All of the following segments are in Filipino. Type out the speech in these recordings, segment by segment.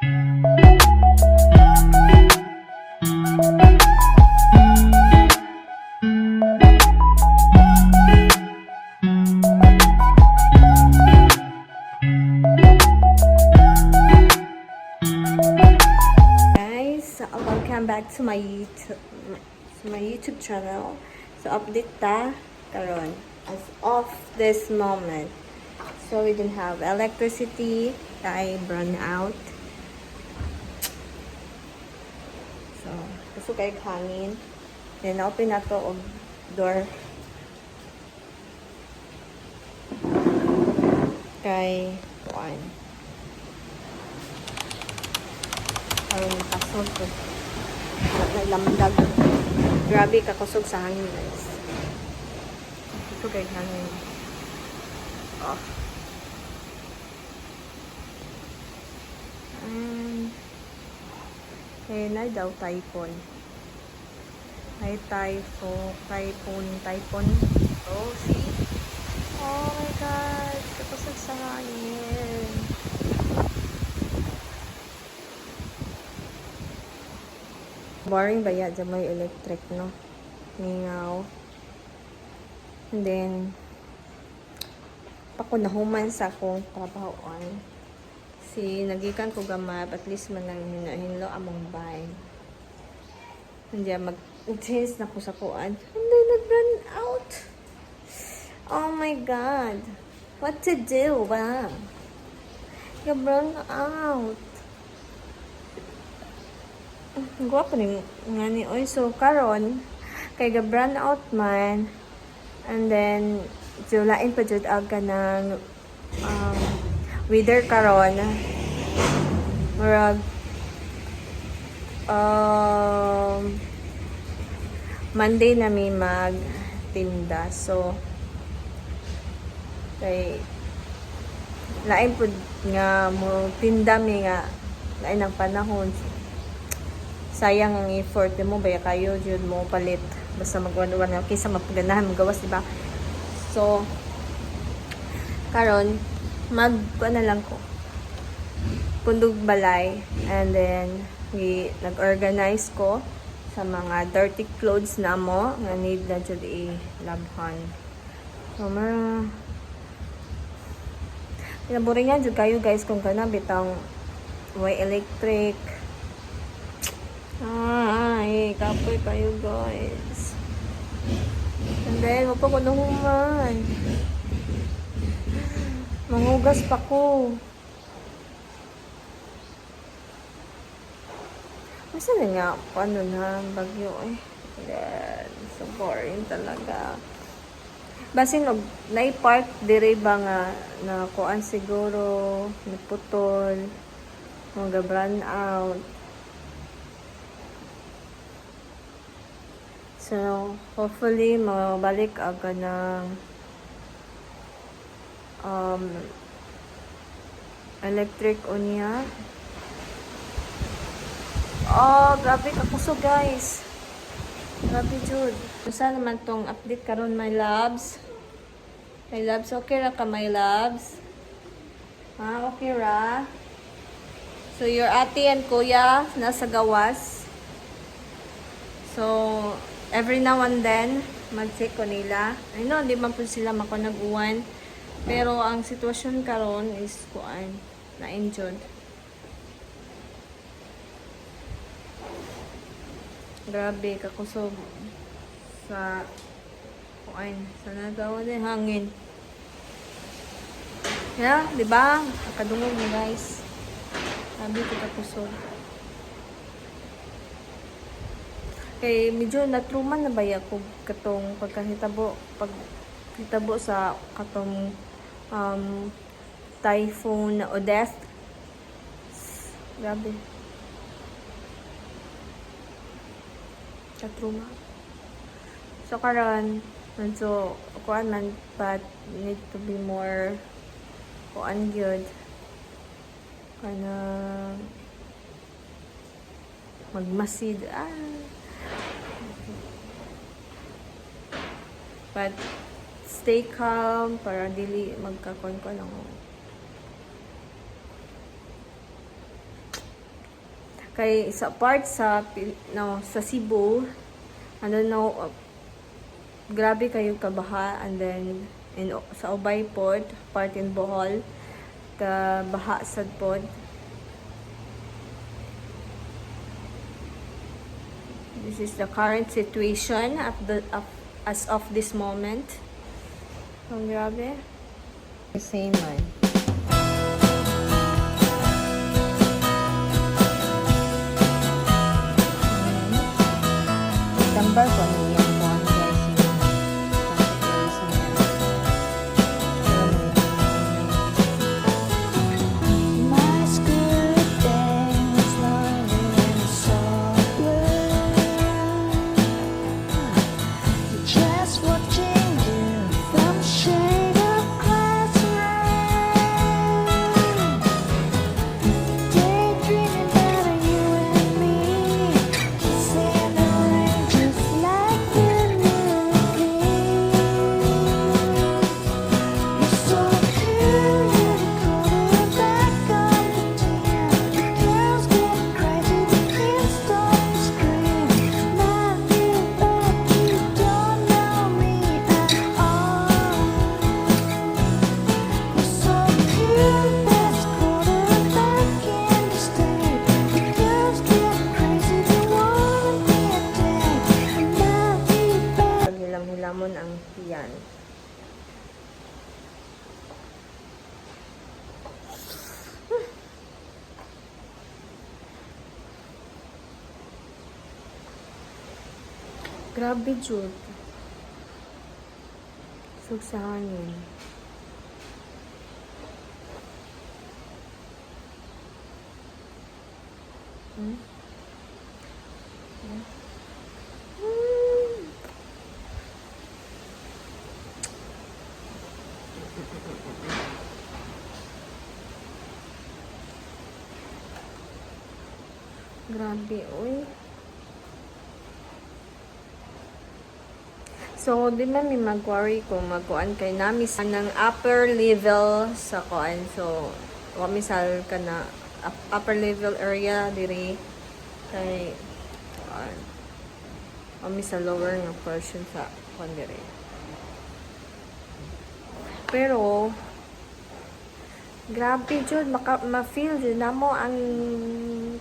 Welcome back to my YouTube channel. So update ta karon as of this moment. So we didn't have electricity, I burn out. So gusto kay hangin. Then open na to og door. Kay kuan. Karon kasod ko. Lamdag. Grabe kakusog sa hangin, guys. Ito kay hangin. Oh. Na daw typhoon. May typhoon. Oh, see? Oh my God. Kakusog sa hangin. Boring ba yan? Diyan may electric, no? Ningaw. And then, pakunahuman sa akong trabahoan. Si nagikan ko gamap, at least man lang hinlo among bay. Hindi mag-change na ko sa kuan. And then, nag-run out. Oh my God. What to do ba? Nag-run out. Guwapo ni nga ni oy. So karon kay ga brand out man, and then lain pa jud aga ng weather karon murag Monday na may magtinda. So kay lain pud nga mo tinda mi nga lain ang panahon. Sayang ang effort mo, baya kayo jud mo palit basta magwan-wan kaysa mapaganahan magawas, diba? So karon kuan na lang ko pundog balay, and then nag-organize ko sa mga dirty clothes na mo nga need na jud i-labhan. So pinaboringan jud kayo, guys, kung kana bitang way electric. Ay, kapoy kayo, guys. And then, wapa ko nahuman. Mangugas pa ko. Masa na nga, paano na, bagyo eh. Then, so boring talaga. Basin, na-park dire ba nga, na kuan siguro, naputol, mag-brand out. So, hopefully, mabalik aga ng electric unya. Oh, grabe kapuso, guys. Grabe, Jude. Saan naman tong update karon, my loves? My loves, okay ra ka, my loves? Ha, okay ra? So, your ate and kuya nasa gawas. So, every now and then, mag-check ko nila. I know, di man po sila makunag-uwan. Pero, ang sitwasyon karon is, kuan, na-enjoy. Grabe, kakusog sa, kuan, sa nagawa din, hangin. Yeah, di ba? Kadungog ni guys. Grabe, kakusog. Kay medyo natruman na ba ko katong pagkahitabo sa katong typhoon Odette. Grabe. Katruma. So karon medyo kuan man, but need to be more kuan good. Kana magmasid. But stay calm para dili magkakon ko lang. Kay sa part sa sa Cebu, I don't know, grabe kayo kabaha, and then sa Ubay Port, part in Bohol, kabaha sad pod. This is the current situation as of this moment. Ang grabe. The same man. Tambal ko niya po ang guys. Hilam-hilamon ang tiyan. Grabe, Jud. Sug sa hangin. Grabe, uy. So, di ba may mag-worry kung magkuan kay nami sa ng upper level sa kuan. So, wamisal ka na upper level area diri kay kuan. Wamisal lower nga portion sa kuan diri. Pero grabe jud ma-feel jud namo ang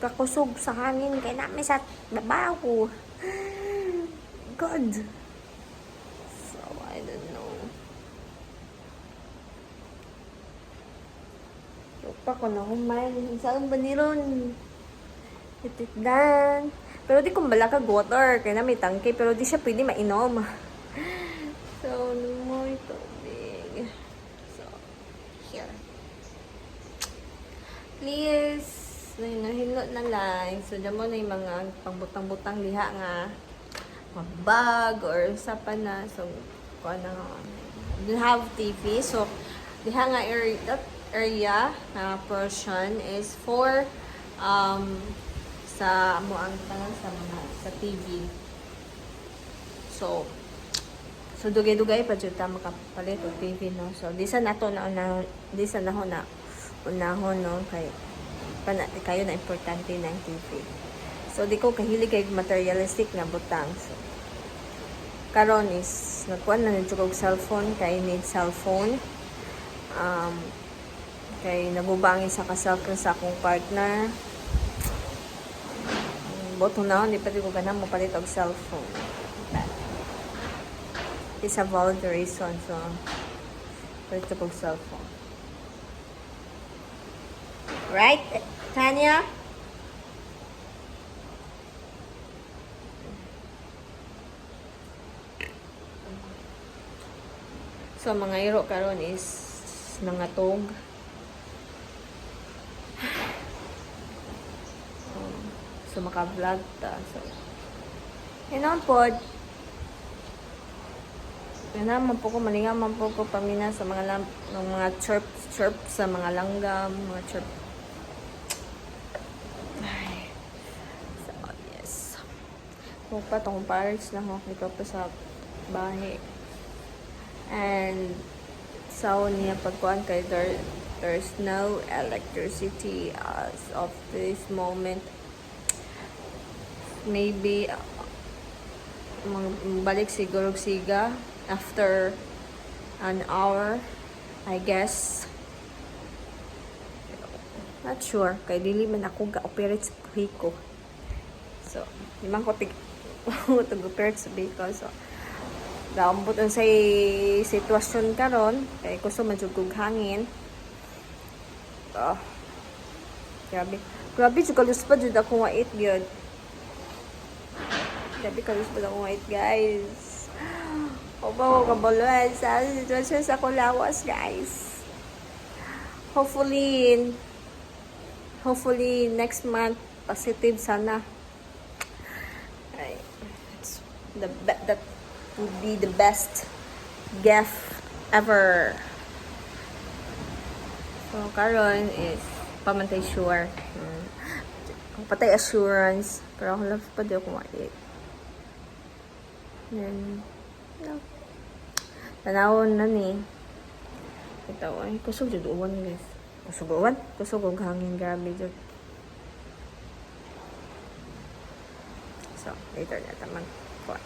kakusog sa hangin kay nami sa babaw. God. I don't know. Lupa ko na humay. Saan ba niron? Itikdan. Pero di ko malakag water. Kaya na may tangke. Pero di siya pwede mainom. So, lumoy tubig. So, here. Please. Nahilot na lang. So, dyan mo na yung mga pangbutang-butang liha nga. Bag or sapa na. So, we have TV, so diha nga that area portion is for sa mo ang tanang sa mga sa TV. So dugay-dugay pa jud ta makapalit og TV, no. So disa nato na unahon no kay kayo na importante na ang TV. So di ko kahilig kay materialistic na butang. So karon is nagkuan na nito kog cellphone kay need cellphone. Kay nagubangi sa ka-cellphone sa akong partner. Boto na hindi pa ko ganang mapalit og cellphone. It's a valid reason, so palit kog cellphone. Right, Tanya? So, mga iro karon is nangatog. So, maka-vlog ta. So, yun pod. Yan naman po ko, malingaman po ko pamina sa mga chirp sa mga langgam, mga chirp. Ay. So, yes. Kung pa itong parts na ho, ito pa sa bahay. And so niya pagkuhan kay there's no electricity as of this moment. maybe balik siguro siga after an hour, I guess. Not sure. Kay dili man ako ga-operate sa buhay ko. So, limang ko tig-operate sa buhay ko. So, daambot ang say sitwasyon karon kay gusto madsugog hangin. Grabe. Grabe, kalus pa dyan ako wait, yun. Grabe, kalus pa ako wait, guys. O ba ko kabuluhan sa sitwasyon sa kulawas, guys. Hopefully, next month, positive sana. Ay, that would be the best gift ever. So, karon is pamantay sure. Patay assurance. Pero ako love pa di ako mait. Then, tanawon na ni. Ito, ay, kusog jud uwan, guys. Kusog uwan? Kusog og hangin, grabe jud. So, later na taman. Bye.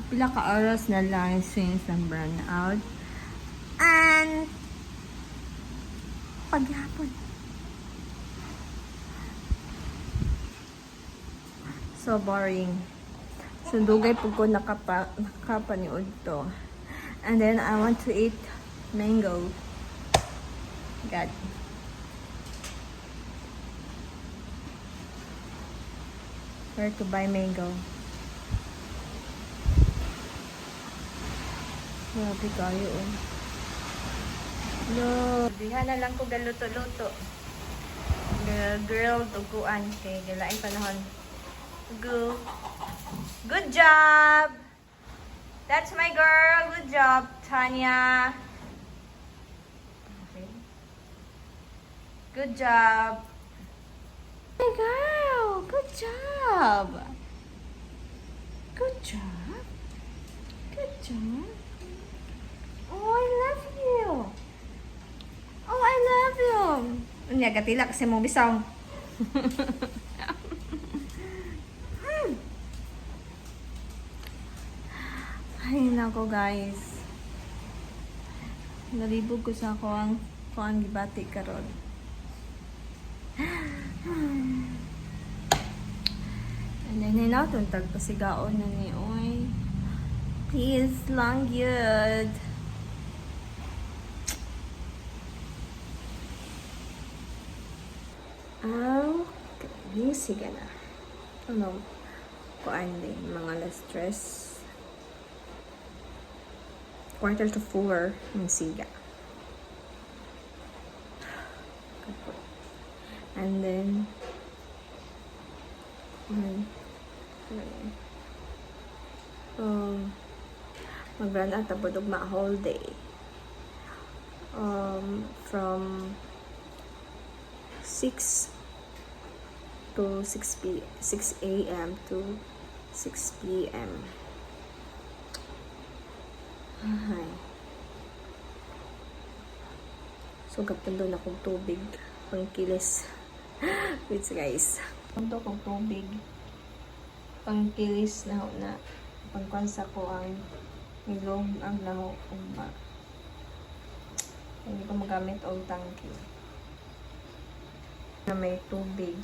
Pila ka oras na lang since na-burn out. And paghapon. So boring. So dugay po ko nakapaniod to. And then I want to eat mango. God. Where to buy mango? Grabe kayo, oh. No. Diha na lang ko galuto-luto. Girl, tuguan. Kay galaing panahon. Go. Good job! That's my girl. Good job, Tanya. Okay. Good job. My girl. Good job. Good job. Good job. Oh, I love you. Oh, I love you. Unya, gatila kasi mong bisaw. Ay, nako guys. Nalibog ko sa ako ang gibati karon. And then, natin tagpasigaon na ni Oy. Please, lang yun. Sige na. Ano? Kuan din. Mga less stress. 3:45 ng siga. And then mag-run out abot ugma whole day. from 6 to 6 a.m. to 6 p.m. Ay. So, gapon doon akong tubig. Pangkilis. Wait, guys. Punto kong tubig. Pangkilis na pangkwansa ko ang ilong ang naho uma. Hindi ko magamit ang tangki. Na may tubig.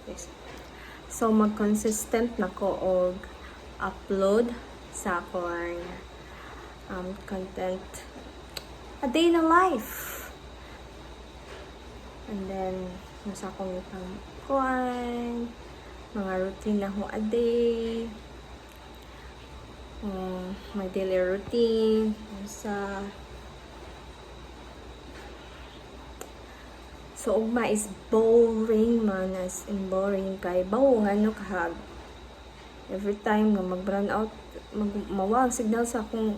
Yes. So, mag-consistent na ko og upload sa akong content. A day in a life. And then, nasa akong kuan, mga routine na ho a day. My daily routine. So, ugma is boring man, as in boring kay bawungan no kahag. Every time nga mag-brown out, mawag signal sa akong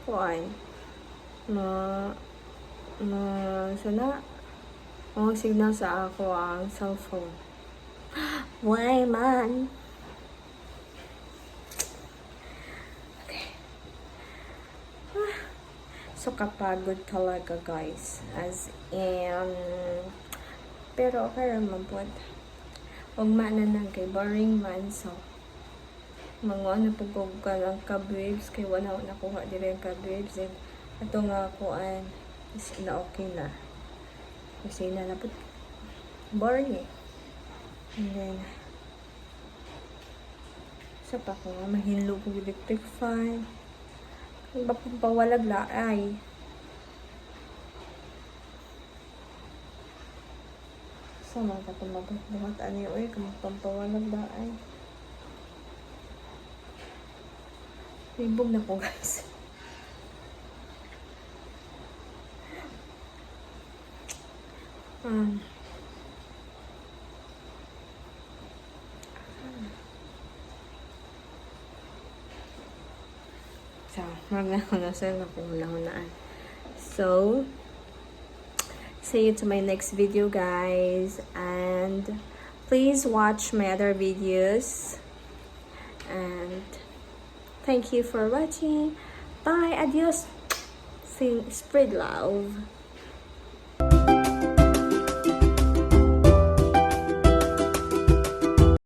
kuan. Sana mawag signal sa ako ang cellphone. Why man? Okay. So, kapagod talaga, guys. As in, pero okay naman po. Huwag maanan kay boring man. So, mga napugog ka ng cobwebs. Kaya wala ko nakuha din yung cobwebs. And, ito nga kuan is na okay na. Kasi na po boring eh. And then, isa pa ko nga, mahinlo ko electric fan. Iba pong pawalag laay. Sama ka tumabat-buhat ani oy, kung pampawalag laay. Libog na po guys. So, so, see you to my next video, guys, and please watch my other videos, and thank you for watching. Bye, adios, spread love.